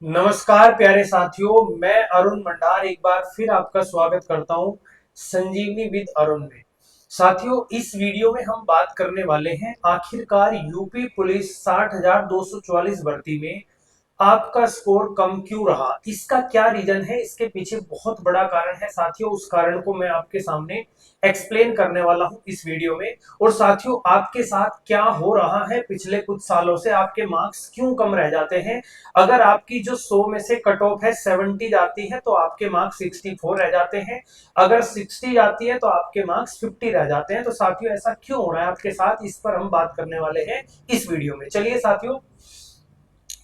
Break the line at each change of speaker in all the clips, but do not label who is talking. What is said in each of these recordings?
नमस्कार प्यारे साथियों, मैं अरुण मंडार एक बार फिर आपका स्वागत करता हूं संजीवनी विद अरुण में। साथियों, इस वीडियो में हम बात करने वाले हैं आखिरकार यूपी पुलिस 60,244 भर्ती में आपका स्कोर कम क्यों रहा। इसका क्या रीजन है, इसके पीछे बहुत बड़ा कारण है साथियों। उस कारण को मैं आपके सामने एक्सप्लेन करने वाला हूं इस वीडियो में। और साथियों, आपके साथ क्या हो रहा है पिछले कुछ सालों से, आपके मार्क्स क्यों कम रह जाते हैं। अगर आपकी जो 100 में से कट ऑफ है 70 जाती है तो आपके मार्क्स 64 रह जाते हैं। अगर 60 जाती है तो आपके मार्क्स 50 रह जाते हैं। तो साथियों, ऐसा क्यों हो रहा है आपके साथ, इस पर हम बात करने वाले हैं इस वीडियो में। चलिए साथियों,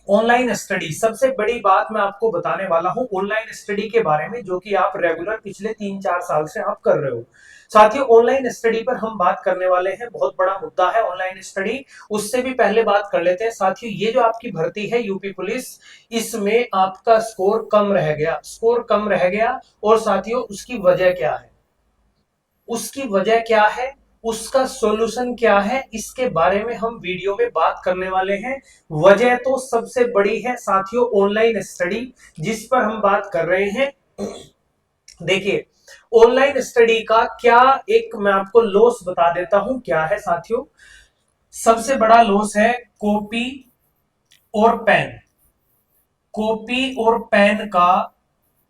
ऑनलाइन स्टडी, सबसे बड़ी बात मैं आपको बताने वाला हूं ऑनलाइन स्टडी के बारे में, जो कि आप रेगुलर पिछले 3-4 साल से आप कर रहे हो। साथियों, ऑनलाइन स्टडी पर हम बात करने वाले हैं, बहुत बड़ा मुद्दा है ऑनलाइन स्टडी। उससे भी पहले बात कर लेते हैं साथियों, ये जो आपकी भर्ती है यूपी पुलिस, इसमें आपका स्कोर कम रह गया, स्कोर कम रह गया। और साथियों, उसकी वजह क्या है, उसकी वजह क्या है, उसका सॉल्यूशन क्या है, इसके बारे में हम वीडियो में बात करने वाले हैं। वजह तो सबसे बड़ी है साथियों ऑनलाइन स्टडी, जिस पर हम बात कर रहे हैं। देखिए, ऑनलाइन स्टडी का क्या, एक मैं आपको लॉस बता देता हूं क्या है साथियों। सबसे बड़ा लॉस है कॉपी और पेन, कॉपी और पेन का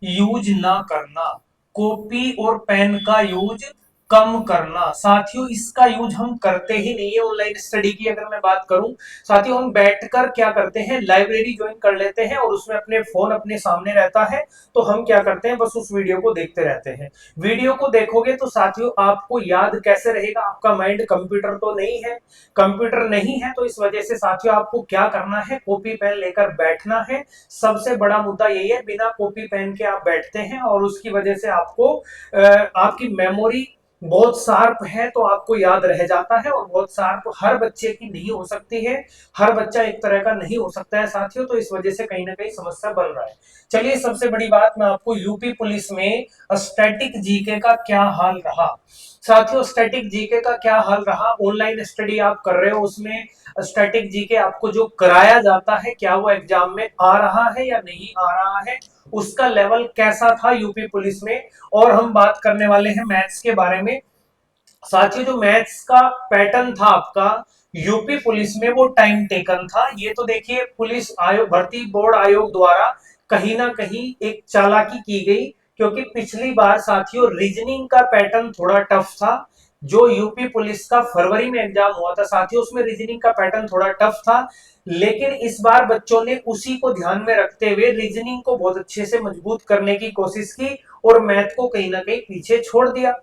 यूज ना करना, कॉपी और पेन का यूज कम करना। साथियों, इसका यूज हम करते ही नहीं है ऑनलाइन स्टडी की अगर मैं बात करूं। साथियों, हम बैठकर क्या करते हैं, लाइब्रेरी ज्वाइन कर लेते हैं और उसमें अपने फोन अपने सामने रहता है, तो हम क्या करते हैं, बस उस वीडियो को देखते रहते हैं। वीडियो को देखोगे तो साथियों आपको याद कैसे रहेगा, आपका माइंड कंप्यूटर तो नहीं है, कंप्यूटर नहीं है। तो इस वजह से साथियों आपको क्या करना है, कॉपी पेन लेकर बैठना है। सबसे बड़ा मुद्दा यही है, बिना कॉपी पेन के आप बैठते हैं और उसकी वजह से आपको आपकी मेमोरी बहुत शार्प है तो आपको याद रह जाता है। और बहुत शार्प हर बच्चे की नहीं हो सकती है, हर बच्चा एक तरह का नहीं हो सकता है साथियों। तो इस वजह से कहीं ना कहीं समस्या बन रहा है। चलिए, सबसे बड़ी बात मैं आपको यूपी पुलिस में स्टैटिक जीके का क्या हाल रहा। साथियों, स्टैटिक जीके का क्या हाल रहा, ऑनलाइन स्टडी आप कर रहे हो, उसमें स्टैटिक जीके आपको जो कराया जाता है, क्या वो एग्जाम में आ रहा है या नहीं आ रहा है, उसका लेवल कैसा था यूपी पुलिस में। और हम बात करने वाले हैं मैथ्स के बारे में। साथियों, जो मैथ्स का पैटर्न था आपका यूपी पुलिस में, वो टाइम टेकन था। ये तो देखिए, पुलिस आयोग, भर्ती बोर्ड आयोग द्वारा कहीं ना कहीं एक चालाकी की गई, क्योंकि पिछली बार साथियों रीजनिंग का पैटर्न थोड़ा टफ था। जो यूपी पुलिस का फरवरी में एग्जाम हुआ था साथियों, उसमें रीजनिंग का पैटर्न थोड़ा टफ था। लेकिन इस बार बच्चों ने उसी को ध्यान में रखते हुए रीजनिंग को बहुत अच्छे से मजबूत करने की कोशिश की और मैथ को कहीं ना कहीं पीछे छोड़ दिया।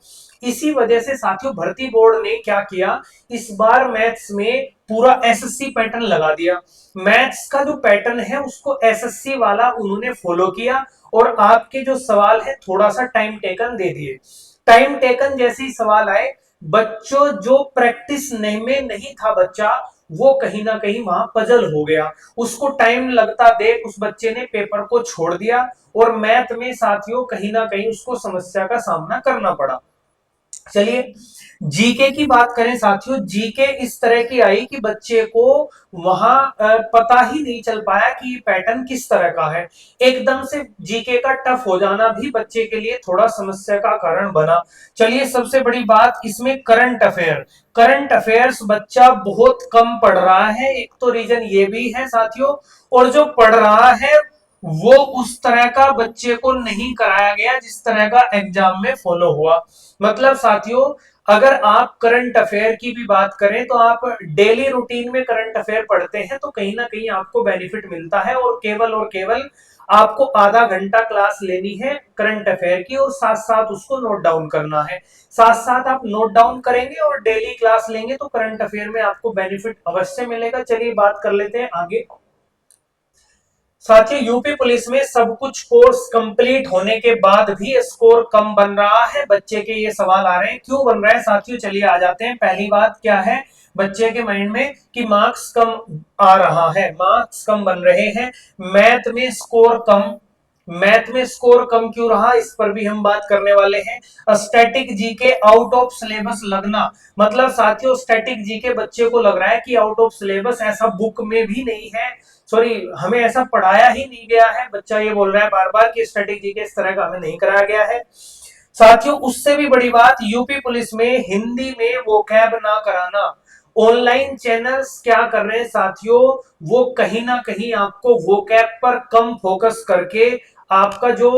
इसी वजह से साथियों भर्ती बोर्ड ने क्या किया, इस बार मैथ्स में पूरा एसएससी पैटर्न लगा दिया। मैथ्स का जो पैटर्न है उसको एसएससी वाला उन्होंने फॉलो किया और आपके जो सवाल है थोड़ा सा टाइम टेकन दे दिए। टाइम टेकन जैसे ही सवाल आए, बच्चों जो प्रैक्टिस में नहीं था बच्चा, वो कहीं ना कहीं वहां पजल हो गया। उसको टाइम लगता देख उस बच्चे ने पेपर को छोड़ दिया और मैथ में साथियों कहीं ना कहीं उसको समस्या का सामना करना पड़ा। चलिए, जीके की बात करें साथियों, जीके इस तरह की आई कि बच्चे को वहां पता ही नहीं चल पाया कि ये पैटर्न किस तरह का है। एकदम से जीके का टफ हो जाना भी बच्चे के लिए थोड़ा समस्या का कारण बना। चलिए, सबसे बड़ी बात इसमें करंट अफेयर, करंट अफेयर्स बच्चा बहुत कम पढ़ रहा है, एक तो रीजन ये भी है साथियों। और जो पढ़ रहा है वो उस तरह का बच्चे को नहीं कराया गया जिस तरह का एग्जाम में फॉलो हुआ। मतलब साथियों, अगर आप करंट अफेयर की भी बात करें तो आप डेली रूटीन में करंट अफेयर पढ़ते हैं तो कहीं ना कहीं आपको बेनिफिट मिलता है। और केवल आपको आधा घंटा क्लास लेनी है करंट अफेयर की और साथ साथ उसको नोट डाउन करना है। साथ साथ आप नोट डाउन करेंगे और डेली क्लास लेंगे तो करंट अफेयर में आपको बेनिफिट अवश्य मिलेगा। चलिए, बात कर लेते हैं आगे। साथियों, यूपी पुलिस में सब कुछ कोर्स कंप्लीट होने के बाद भी स्कोर कम बन रहा है। बच्चे के ये सवाल आ रहे हैं, क्यों बन रहा है साथियों। चलिए आ जाते हैं। पहली बात क्या है बच्चे के माइंड में, कि मार्क्स कम आ रहा है, मार्क्स कम बन रहे हैं, मैथ में स्कोर कम, मैथ में स्कोर कम क्यों रहा, इस पर भी हम बात करने वाले हैं। Static GK out of syllabus लगना, मतलब साथियों स्टैटिक जीके बच्चे को लग रहा है कि आउट ऑफ सिलेबस, ऐसा बुक में भी नहीं है, सॉरी हमें ऐसा पढ़ाया ही नहीं गया है। बच्चा ये बोल रहा है बार बार कि स्टैटिक जीके इस तरह का हमें नहीं कराया गया है। साथियों उससे भी बड़ी बात, यूपी पुलिस में हिंदी में वोकैब ना कराना। ऑनलाइन चैनल्स क्या कर रहे हैं साथियों, वो कहीं ना कहीं आपको वोकैब पर कम फोकस करके आपका जो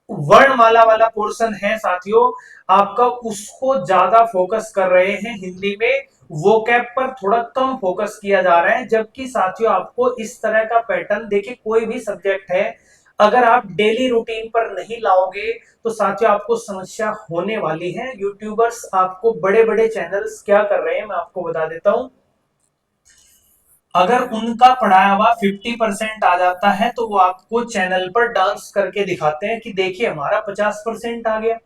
वर्णमाला वाला पोर्शन है साथियों, आपका उसको ज्यादा फोकस कर रहे हैं हिंदी में, वोकैब पर थोड़ा कम फोकस किया जा रहा है। जबकि साथियों आपको इस तरह का पैटर्न, देखिए कोई भी सब्जेक्ट है अगर आप डेली रूटीन पर नहीं लाओगे तो साथियों आपको समस्या होने वाली है। यूट्यूबर्स आपको, बड़े बड़े चैनल्स क्या कर रहे हैं मैं आपको बता देता हूं, अगर उनका पढ़ाया हुआ 50% आ जाता है तो वो आपको चैनल पर डांस करके दिखाते हैं कि देखिए हमारा 50% आ गया।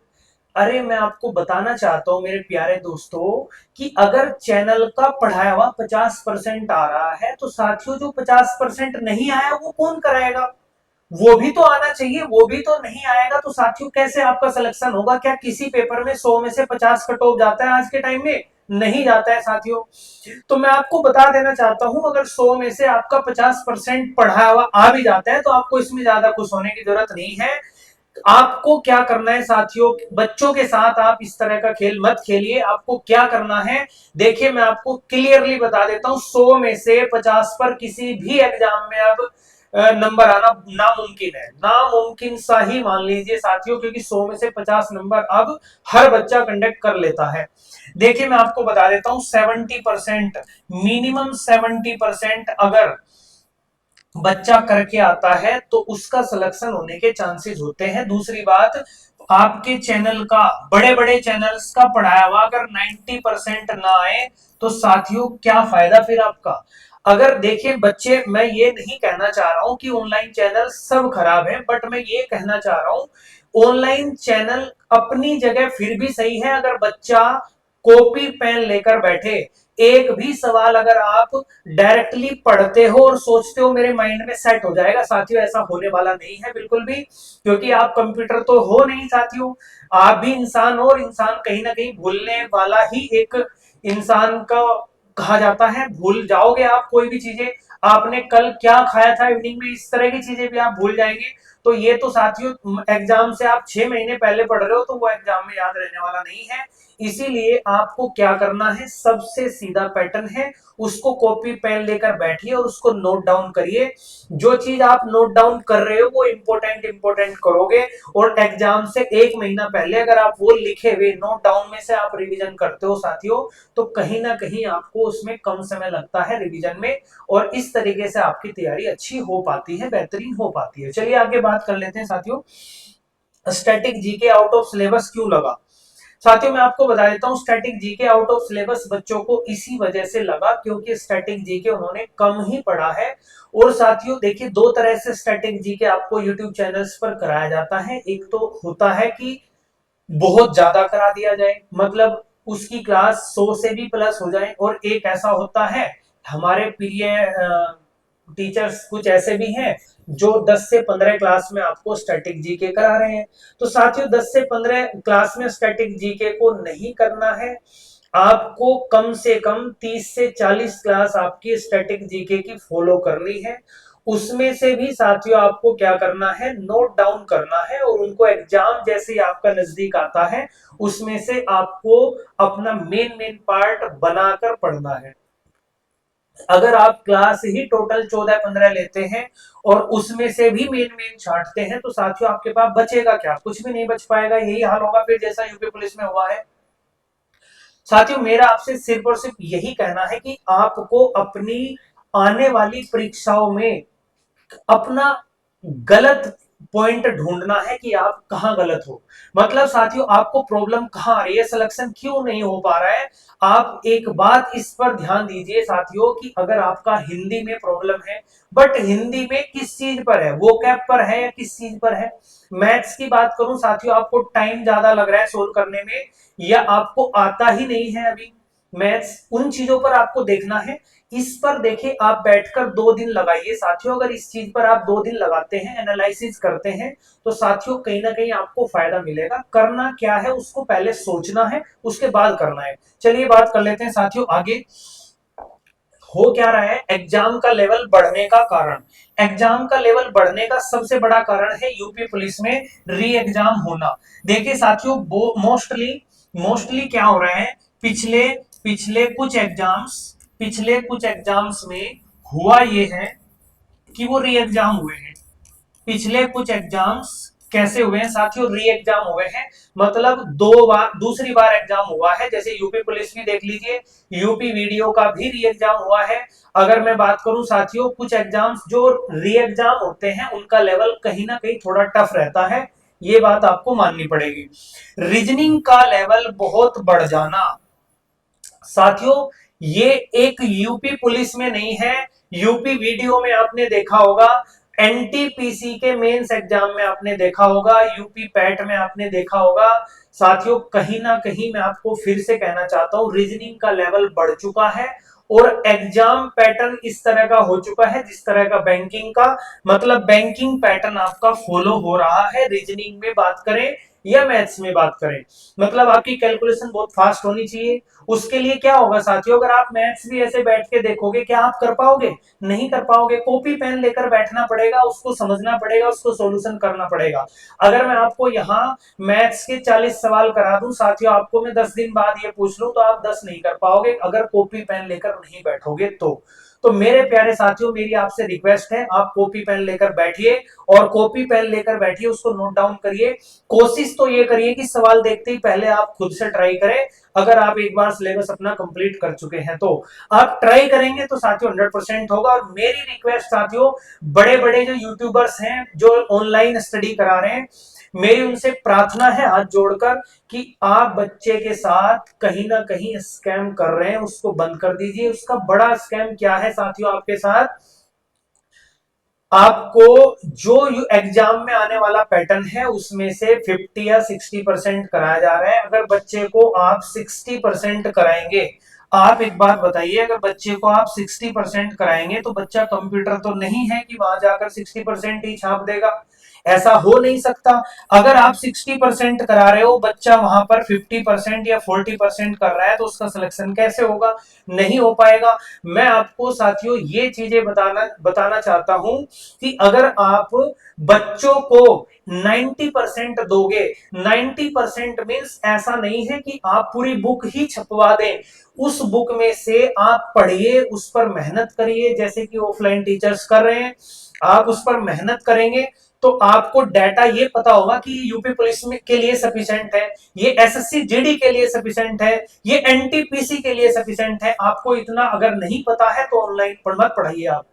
अरे मैं आपको बताना चाहता हूं मेरे प्यारे दोस्तों कि अगर चैनल का पढ़ाया हुआ 50% आ रहा है तो साथियों जो 50% नहीं आया वो कौन कराएगा, वो भी तो आना चाहिए, वो भी तो नहीं आएगा तो साथियों कैसे आपका सिलेक्शन होगा। क्या किसी पेपर में 100 में से 50 कट ऑफ जाता है आज के टाइम में, नहीं जाता है साथियों। तो मैं आपको बता देना चाहता हूं अगर 100 में से आपका 50% पढ़ा हुआ आ भी जाता है तो आपको इसमें ज्यादा खुश होने की जरूरत नहीं है। आपको क्या करना है साथियों, बच्चों के साथ आप इस तरह का खेल मत खेलिए। आपको क्या करना है, देखिए मैं आपको क्लियरली बता देता हूं, 100 में से 50 पर किसी भी एग्जाम में अब नंबर आना नामुमकिन है, नामुमकिन सा ही मान लीजिए साथियों, क्योंकि 100 में से 50 नंबर अब हर बच्चा कंडक्ट कर लेता है। देखिए मैं आपको बता देता हूं 70%, मिनिमम 70% अगर बच्चा करके आता है तो उसका सिलेक्शन होने के चांसेस होते हैं। दूसरी बात, आपके चैनल का, बड़े बड़े चैनल्स का पढ़ाया हुआ अगर 90% ना आए तो साथियों क्या फायदा फिर आपका। अगर देखिए बच्चे, मैं ये नहीं कहना चाह रहा हूं कि ऑनलाइन चैनल सब खराब है, बट मैं ये कहना चाह रहा हूं ऑनलाइन चैनल अपनी जगह फिर भी सही है। अगर बच्चा कॉपी पेन लेकर बैठे, एक भी सवाल अगर आप डायरेक्टली पढ़ते हो और सोचते हो मेरे माइंड में सेट हो जाएगा, साथियों ऐसा होने वाला नहीं है बिल्कुल भी, क्योंकि आप कंप्यूटर तो हो नहीं साथियों, आप भी इंसान हो और इंसान कहीं ना कहीं भूलने वाला ही एक इंसान का कहा जाता है। भूल जाओगे आप कोई भी चीजें, आपने कल क्या खाया था इवनिंग में, इस तरह की चीजें भी आप भूल जाएंगे। तो ये तो साथियों एग्जाम से आप 6 महीने पहले पढ़ रहे हो तो वो एग्जाम में याद रहने वाला नहीं है। इसीलिए आपको क्या करना है, सबसे सीधा पैटर्न है, उसको कॉपी पेन लेकर बैठिए और उसको नोट डाउन करिए। जो चीज आप नोट डाउन कर रहे हो वो इंपॉर्टेंट इंपॉर्टेंट करोगे, और एग्जाम से 1 महीना पहले अगर आप वो लिखे हुए नोट डाउन में से आप रिवीजन करते हो साथियों, तो कहीं ना कहीं आपको उसमें कम समय लगता है रिवीजन में, और इस तरीके से आपकी तैयारी अच्छी हो पाती है, बेहतरीन हो पाती है। चलिए आगे बात कर लेते हैं साथियों, static GK out of syllabus क्यों लगा। साथियों मैं आपको बता देता हूं static GK out of syllabus बच्चों को इसी वजह से लगा क्योंकि स्टैटिक जीके उन्होंने कम ही पढ़ा है। और साथियों देखिए दो तरह से स्टैटिक जीके आपको यूट्यूब चैनल्स पर कराया जाता है। एक तो होता है कि बहुत ज्यादा करा दिया जाए, मतलब उसकी क्लास 100 से भी प्लस हो जाए, और एक ऐसा होता है, हमारे प्रिय टीचर्स कुछ ऐसे भी हैं जो 10 से 15 क्लास में आपको स्टैटिक जीके करा रहे हैं। तो साथियों 10 से 15 क्लास में स्टैटिक जीके को नहीं करना है, आपको कम से कम 30 से 40 क्लास आपकी स्टैटिक जीके की फॉलो करनी है। उसमें से भी साथियों आपको क्या करना है, नोट डाउन करना है, और उनको एग्जाम जैसे ही आपका नजदीक आता है उसमें से आपको अपना मेन मेन पार्ट बनाकर पढ़ना है। अगर आप क्लास ही टोटल 14-15 लेते हैं और उसमें से भी मेन मेन छांटते हैं तो साथियों आपके पास बचेगा क्या, कुछ भी नहीं बच पाएगा। यही हाल होगा फिर जैसा यूपी पुलिस में हुआ है। साथियों मेरा आपसे सिर्फ और सिर्फ यही कहना है कि आपको अपनी आने वाली परीक्षाओं में अपना गलत पॉइंट ढूंढना है कि आप कहां गलत हो, मतलब साथियों आपको प्रॉब्लम कहां आ रही है, सिलेक्शन क्यों नहीं हो पा रहा है। आप एक बात इस पर ध्यान दीजिए साथियों कि अगर आपका हिंदी में प्रॉब्लम है, बट हिंदी में किस चीज पर है, वोकैब पर है या किस चीज पर है। मैथ्स की बात करूं साथियों, आपको टाइम ज्यादा लग रहा है सोल्व करने में, या आपको आता ही नहीं है अभी, मैथ्स, उन चीजों पर आपको देखना है। इस पर देखिए आप बैठकर 2 दिन लगाइए साथियों। अगर इस चीज पर आप 2 दिन लगाते हैं, एनालिसिस करते हैं, तो साथियों कहीं ना कहीं आपको फायदा मिलेगा। करना क्या है उसको पहले सोचना है, उसके बाद करना है। चलिए बात कर लेते हैं साथियों आगे। हो क्या रहा है, एग्जाम का लेवल बढ़ने का कारण। एग्जाम का लेवल बढ़ने का सबसे बड़ा कारण है यूपी पुलिस में री एग्जाम होना। देखिए साथियों, मोस्टली मोस्टली क्या हो रहा है, पिछले पिछले कुछ एग्जाम्स पिछले कुछ एग्जाम्स में हुआ ये है कि वो री एग्जाम हुए हैं। पिछले कुछ एग्जाम्स कैसे हुए हैं साथियों, री एग्जाम हुए हैं। मतलब 2 बार, दूसरी बार एग्जाम हुआ है। जैसे यूपी पुलिस की देख लीजिए, यूपी वीडियो का भी री एग्जाम हुआ है। अगर मैं बात करूं साथियों, कुछ एग्जाम्स जो री एग्जाम होते हैं उनका लेवल कहीं ना कहीं थोड़ा टफ रहता है, ये बात आपको माननी पड़ेगी। रीजनिंग का लेवल बहुत बढ़ जाना साथियों, ये एक यूपी पुलिस में नहीं है, यूपी वीडियो में आपने देखा होगा, एनटीपीसी के मेंस एग्जाम में आपने देखा होगा, यूपी पैट में आपने देखा होगा। साथियों कहीं ना कहीं मैं आपको फिर से कहना चाहता हूं, रीजनिंग का लेवल बढ़ चुका है और एग्जाम पैटर्न इस तरह का हो चुका है जिस तरह का बैंकिंग का, मतलब बैंकिंग पैटर्न आपका फॉलो हो रहा है। रीजनिंग में बात करें या मैथ्स में बात करें, मतलब आपकी कैलकुलेशन बहुत फास्ट होनी चाहिए। उसके लिए क्या होगा साथियों, अगर आप मैथ्स भी ऐसे बैठ के देखोगे, क्या आप कर पाओगे? नहीं कर पाओगे। कॉपी पेन लेकर बैठना पड़ेगा, उसको समझना पड़ेगा, उसको सॉल्यूशन करना पड़ेगा। अगर मैं आपको यहाँ मैथ्स के 40 सवाल करा दूं साथियों, आपको मैं 10 दिन बाद ये पूछ लूं, तो आप 10 नहीं कर पाओगे अगर कॉपी पेन लेकर नहीं बैठोगे तो मेरे प्यारे साथियों, मेरी आपसे रिक्वेस्ट है, आप कॉपी पेन लेकर बैठिए और कॉपी पेन लेकर बैठिए, उसको नोट डाउन करिए। कोशिश तो ये करिए कि सवाल देखते ही पहले आप खुद से ट्राई करें। अगर आप एक बार सिलेबस अपना कंप्लीट कर चुके हैं तो आप ट्राई करेंगे तो साथियों 100% होगा। और मेरी रिक्वेस्ट साथियों, बड़े बड़े जो यूट्यूबर्स हैं जो ऑनलाइन स्टडी करा रहे हैं, मेरी उनसे प्रार्थना है हाथ जोड़कर कि आप बच्चे के साथ कहीं ना कहीं स्कैम कर रहे हैं, उसको बंद कर दीजिए। उसका बड़ा स्कैम क्या है साथियों आपके साथ, आपको जो एग्जाम में आने वाला पैटर्न है उसमें से 50 या 60% कराया जा रहा है। अगर बच्चे को आप 60% कराएंगे, आप एक बात बताइए, अगर बच्चे को आप 60% कराएंगे तो बच्चा कंप्यूटर तो नहीं है कि वहां जाकर 60% ही छाप देगा, ऐसा हो नहीं सकता। अगर आप 60% करा रहे हो, बच्चा वहां पर 50% या 40% कर रहा है, तो उसका सिलेक्शन कैसे होगा? नहीं हो पाएगा। मैं आपको साथियों ये चीजें बताना बताना चाहता हूं कि अगर आप बच्चों को 90% दोगे, 90% मीन्स ऐसा नहीं है कि आप पूरी बुक ही छपवा दें। उस बुक में से आप पढ़िए, उस पर मेहनत करिए, जैसे कि ऑफलाइन टीचर्स कर रहे हैं। आप उस पर मेहनत करेंगे तो आपको डाटा ये पता होगा कि यूपी पुलिस में के लिए सफिशिएंट है, ये एसएससी जीडी के लिए सफिशिएंट है, ये एनटीपीसी के लिए सफिशिएंट है। आपको इतना अगर नहीं पता है तो ऑनलाइन मत पढ़ाइए, आप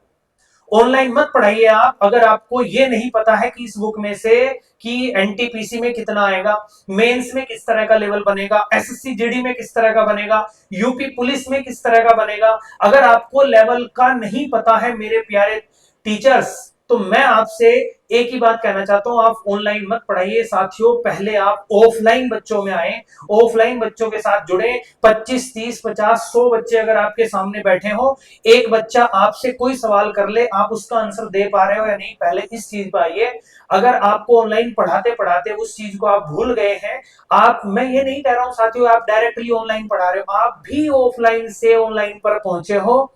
ऑनलाइन मत पढ़ाइए। आप अगर आपको ये नहीं पता है कि इस बुक में से कि एनटीपीसी में कितना आएगा, मेंस में किस तरह का लेवल बनेगा, एसएससी जीडी में किस तरह का बनेगा, यूपी पुलिस में किस तरह का बनेगा, अगर आपको लेवल का नहीं पता है मेरे प्यारे टीचर्स, तो मैं आपसे एक ही बात कहना चाहता हूं, आप ऑनलाइन मत पढ़ाइए साथियों। पहले आप ऑफलाइन बच्चों में आए, ऑफलाइन बच्चों के साथ जुड़े। 25, 30, 50, 100 बच्चे अगर आपके सामने बैठे हो, एक बच्चा आपसे कोई सवाल कर ले, आप उसका आंसर दे पा रहे हो या नहीं, पहले इस चीज पर आइए। अगर आपको ऑनलाइन पढ़ाते पढ़ाते उस चीज को आप भूल गए हैं, आप, मैं ये नहीं कह रहा हूं साथियों आप डायरेक्टली ऑनलाइन पढ़ा रहे हो, आप भी ऑफलाइन से ऑनलाइन पर पहुंचे हो,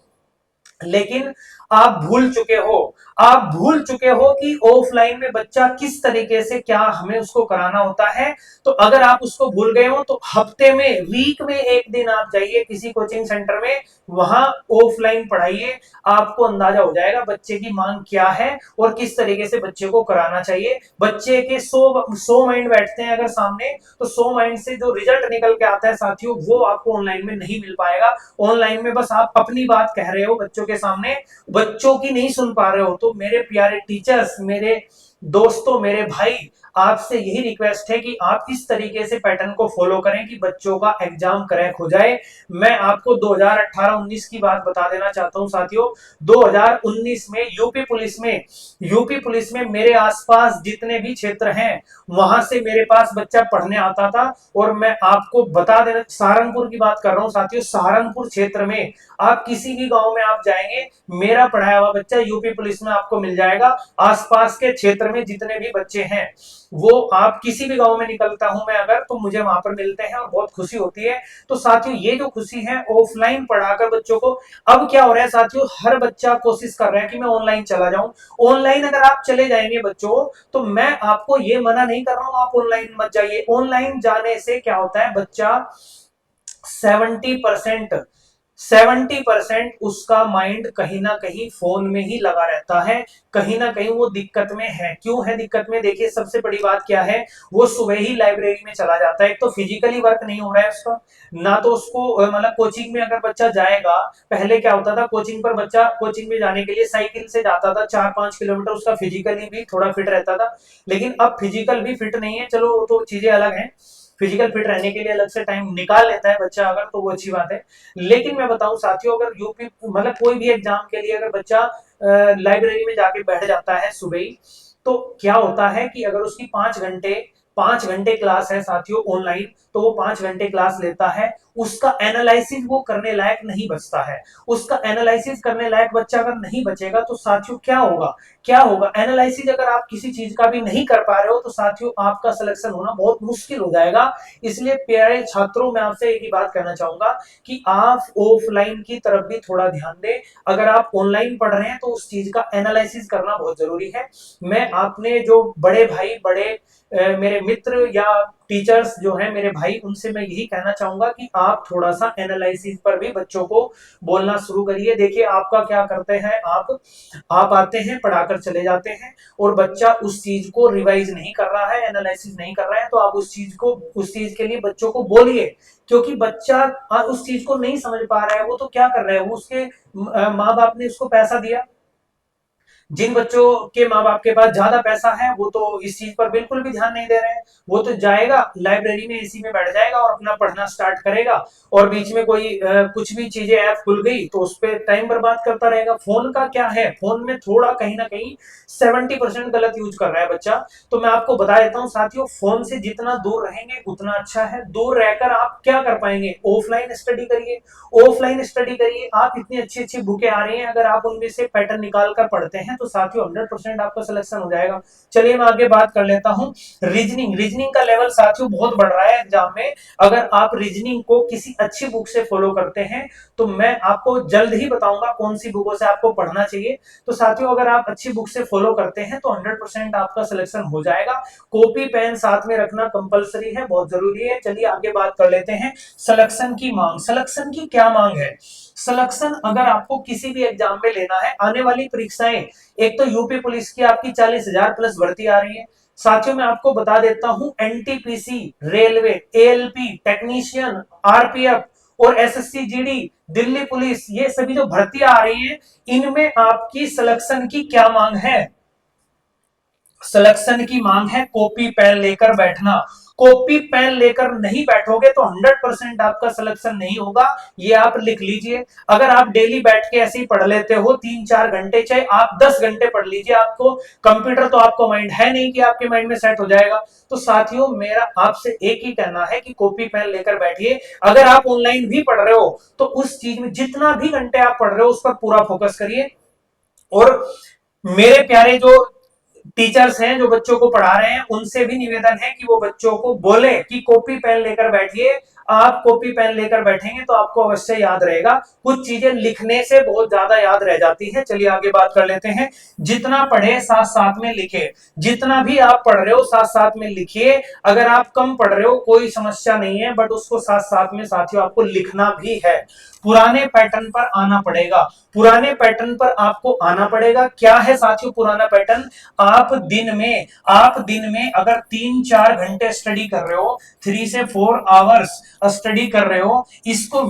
लेकिन आप भूल चुके हो कि ऑफलाइन में बच्चा किस तरीके से क्या हमें उसको कराना होता है। तो अगर आप उसको भूल गए हो तो हफ्ते में, वीक में एक दिन आप जाइए किसी कोचिंग सेंटर में, वहां ऑफलाइन पढ़ाइए। आपको अंदाजा हो जाएगा बच्चे की मांग क्या है और किस तरीके से बच्चे को कराना चाहिए। बच्चे के 100 माइंड बैठते हैं अगर सामने, तो 100 माइंड से जो रिजल्ट निकल के आता है साथियों, वो आपको ऑनलाइन में नहीं मिल पाएगा। ऑनलाइन में बस आप अपनी बात कह रहे हो बच्चों के सामने, बच्चों की नहीं सुन पा रहे हो। तो मेरे प्यारे टीचर्स, मेरे दोस्तों मेरे भाई, आपसे यही रिक्वेस्ट है कि आप इस तरीके से पैटर्न को फॉलो करें कि बच्चों का एग्जाम क्रैक हो जाए। मैं आपको 2018-19 की बात बता देना चाहता हूं साथियों। 2019 में यूपी पुलिस में मेरे आसपास जितने भी क्षेत्र हैं वहां से मेरे पास बच्चा पढ़ने आता था। और मैं आपको बता देना, सहारनपुर की बात कर रहा हूं साथियों, सहारनपुर क्षेत्र में आप किसी भी गांव में आप जाएंगे, मेरा पढ़ाया हुआ बच्चा यूपी पुलिस में आपको मिल जाएगा। आसपास के क्षेत्र में जितने भी बच्चे हैं वो, आप किसी भी गांव में निकलता हूं मैं अगर, तो मुझे वहां पर मिलते हैं और बहुत खुशी होती है। तो साथियों ये जो खुशी है ऑफलाइन पढ़ाकर बच्चों को, अब क्या हो रहा है साथियों, हर बच्चा कोशिश कर रहा है कि मैं ऑनलाइन चला जाऊं। ऑनलाइन अगर आप चले जाएंगे बच्चों, तो मैं आपको ये मना नहीं कर रहा हूं आप ऑनलाइन मत जाइए। ऑनलाइन जाने से क्या होता है, बच्चा 70% 70% उसका माइंड कहीं ना कहीं फोन में ही लगा रहता है। कहीं ना कहीं वो दिक्कत में है। क्यों है दिक्कत में, देखिए सबसे बड़ी बात क्या है, वो सुबह ही लाइब्रेरी में चला जाता है। एक तो फिजिकली वर्क नहीं हो रहा है उसका, ना तो उसको मतलब कोचिंग में अगर बच्चा जाएगा, पहले क्या होता था कोचिंग पर, बच्चा कोचिंग में जाने के लिए साइकिल से जाता था 4-5 किलोमीटर, उसका फिजिकली भी थोड़ा फिट रहता था। लेकिन अब फिजिकल भी फिट नहीं है, चलो वो तो चीजें अलग हैं। फिजिकल फिट रहने के लिए अलग से टाइम निकाल लेता है बच्चा अगर, तो वो अच्छी बात है। लेकिन मैं बताऊं साथियों, अगर यूपी मतलब कोई भी एग्जाम के लिए अगर बच्चा लाइब्रेरी में जाके बैठ जाता है सुबह ही, तो क्या होता है कि अगर उसकी 5 घंटे क्लास है साथियों ऑनलाइन, तो वो 5 घंटे क्लास लेता है, उसका एनालिसिस वो करने लायक नहीं बचता है। उसका एनालिसिस करने लायक बच्चा अगर नहीं बचेगा तो साथियों क्या होगा एनालिसिस अगर आप किसी चीज का भी नहीं कर पा रहे हो, तो साथियों आपका सिलेक्शन होना बहुत मुश्किल हो जाएगा। इसलिए प्यारे छात्रों, मैं आपसे एक ही बात कहना चाहूंगा कि आप ऑफलाइन की तरफ भी थोड़ा ध्यान दें। अगर आप ऑनलाइन पढ़ रहे हैं तो उस चीज का एनालिसिस करना बहुत जरूरी है। मैं आपने जो बड़े भाई, मेरे मित्र या टीचर्स जो हैं मेरे भाई, उनसे मैं यही कहना चाहूंगा कि आप थोड़ा सा एनालिसिस पर भी बच्चों को बोलना शुरू करिए। देखिए आपका क्या करते हैं, आप आते हैं पढ़ाकर चले जाते हैं, और बच्चा उस चीज को रिवाइज नहीं कर रहा है, एनालिसिस नहीं कर रहा है, तो आप उस चीज के लिए बच्चों को बोलिए। क्योंकि बच्चा उस चीज को नहीं समझ पा रहा है, वो तो क्या कर रहा है, वो उसके माँ बाप ने उसको पैसा दिया। जिन बच्चों के माँ बाप के पास ज्यादा पैसा है वो तो इस चीज पर बिल्कुल भी ध्यान नहीं दे रहे हैं। वो तो जाएगा लाइब्रेरी में, एसी में बैठ जाएगा और अपना पढ़ना स्टार्ट करेगा, और बीच में कोई कुछ भी चीजें ऐप खुल गई तो उस पर टाइम बर्बाद करता रहेगा। फोन का क्या है, फोन में थोड़ा कहीं ना कहीं 70% गलत यूज कर रहा है बच्चा। तो मैं आपको बता देता हूँ साथियों, फोन से जितना दूर रहेंगे उतना अच्छा है। दूर रहकर आप क्या कर पाएंगे, ऑफलाइन स्टडी करिए। ऑफलाइन स्टडी करिए, आप इतनी अच्छी अच्छी बुकें आ रही हैं, अगर आप उनमें से पैटर्न निकाल कर पढ़ते हैं तो साथियों 100% आपका सिलेक्शन हो जाएगा। चलिए मैं आगे बात कर लेता हूं। रीजनिंग का लेवल साथियों बहुत बढ़ रहा है एग्जाम में। अगर आप रीजनिंग को किसी अच्छी बुक से फॉलो करते हैं, तो मैं आपको जल्द ही बताऊंगा कौन सी बुकों से आपको पढ़ना चाहिए। तो साथियों अगर आप अच्छी बुक से फॉलो करते हैं तो 100% आपका सिलेक्शन हो जाएगा। कॉपी पेन साथ में रखना कंपलसरी है, बहुत जरूरी है। चलिए आगे बात कर लेते हैं। सिलेक्शन की मांग, सिलेक्शन की क्या मांग है। सिलेक्शन अगर आपको किसी भी एग्जाम में लेना है, आने वाली परीक्षाएं, एक तो यूपी पुलिस की आपकी 40,000 प्लस भर्ती आ रही है। साथियों मैं आपको बता देता हूं, NTPC, railway, ALP, technician, RPF और एसएससी जीडी, दिल्ली पुलिस, ये सभी जो भर्तियां आ रही हैं, इनमें आपकी सिलेक्शन की क्या मांग है। सिलेक्शन की मांग है कॉपी पेन लेकर बैठना। कॉपी पेन लेकर नहीं बैठोगे तो 100% आपका सिलेक्शन नहीं होगा, ये आप लिख लीजिए। अगर आप डेली बैठ के ऐसे ही पढ़ लेते हो 3-4 घंटे, चाहे आप 10 घंटे पढ़ लीजिए, आपको कंप्यूटर तो आपको माइंड है नहीं कि आपके माइंड में सेट हो जाएगा। तो साथियों मेरा आपसे एक ही कहना है कि कॉपी पेन लेकर बैठिए। अगर आप ऑनलाइन भी पढ़ रहे हो तो उस चीज में जितना भी घंटे आप पढ़ रहे हो उस पर पूरा फोकस करिए। और मेरे प्यारे जो टीचर्स हैं जो बच्चों को पढ़ा रहे हैं, उनसे भी निवेदन है कि वो बच्चों को बोले कि कॉपी पेन लेकर बैठिए। आप कॉपी पेन लेकर बैठेंगे तो आपको अवश्य याद रहेगा। कुछ चीजें लिखने से बहुत ज्यादा याद रह जाती है। चलिए आगे बात कर लेते हैं। जितना पढ़े साथ साथ में लिखे। जितना भी आप पढ़ रहे हो साथ साथ में लिखिए। अगर आप कम पढ़ रहे हो कोई समस्या नहीं है, बट उसको साथ साथ में साथियों आपको लिखना भी है। पुराने पैटर्न पर आना पड़ेगा। पुराने पैटर्न पर आपको आना पड़ेगा। क्या है साथियों पुराना पैटर्न, आप दिन में अगर 3-4 घंटे स्टडी कर रहे हो, 3 से 4 आवर्स, स्टडी कर रहे हो, इसको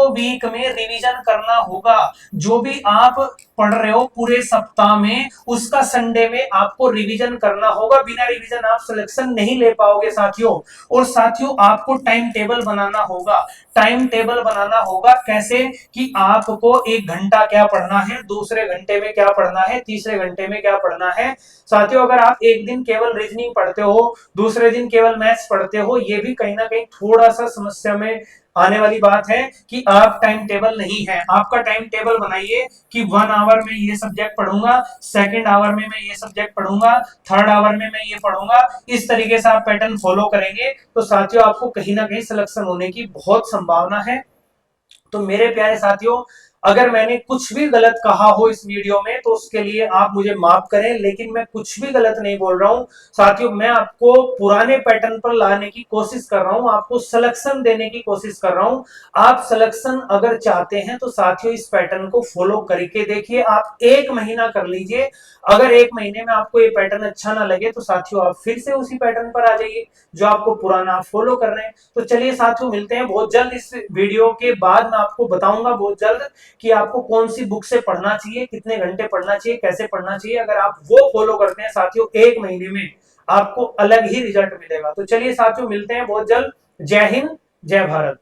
वीक में रिवीजन करना होगा। जो भी आप पढ़ रहे हो पूरे सप्ताह में, उसका संडे में आपको रिवीजन करना होगा। बिना रिवीजन आप सिलेक्शन नहीं ले पाओगे साथियों। और साथियों आपको टाइम टेबल बनाना होगा। टाइम टेबल बनाना होगा कैसे, कि आपको 1 घंटा क्या पढ़ना है, दूसरे घंटे में क्या पढ़ना है, तीसरे घंटे में क्या पढ़ना है। साथियों अगर आप एक दिन केवल रीजनिंग पढ़ते हो, दूसरे दिन केवल मैथ्स पढ़ते हो, ये भी कहीं ना कहीं थोड़ा सा समस्या में आने वाली बात है कि आप टाइम टेबल नहीं है। आपका टाइम टेबल बनाइए कि 1 आवर में ये सब्जेक्ट पढ़ूंगा, सेकंड आवर में मैं ये सब्जेक्ट पढ़ूंगा, थर्ड आवर में मैं ये पढ़ूंगा। इस तरीके से आप पैटर्न फॉलो करेंगे तो साथियों आपको कहीं ना कहीं सिलेक्शन होने की बहुत संभावना है। तो मेरे प्यारे साथियों, अगर मैंने कुछ भी गलत कहा हो इस वीडियो में तो उसके लिए आप मुझे माफ करें, लेकिन मैं कुछ भी गलत नहीं बोल रहा हूं साथियों। मैं आपको पुराने पैटर्न पर लाने की कोशिश कर रहा हूं, आपको सिलेक्शन देने की कोशिश कर रहा हूं। आप सिलेक्शन अगर चाहते हैं तो साथियों इस पैटर्न को फॉलो करके देखिए। आप 1 महीना कर लीजिए। अगर 1 महीने में आपको ये पैटर्न अच्छा ना लगे तो साथियों आप फिर से उसी पैटर्न पर आ जाइए जो आपको पुराना आप फॉलो कर रहे हैं। तो चलिए साथियों मिलते हैं बहुत जल्द। इस वीडियो के बाद मैं आपको बताऊंगा बहुत जल्द कि आपको कौन सी बुक से पढ़ना चाहिए, कितने घंटे पढ़ना चाहिए, कैसे पढ़ना चाहिए। अगर आप वो फॉलो करते हैं साथियों 1 महीने में आपको अलग ही रिजल्ट मिलेगा। तो चलिए साथियों मिलते हैं बहुत जल्द। जय हिंद, जय भारत।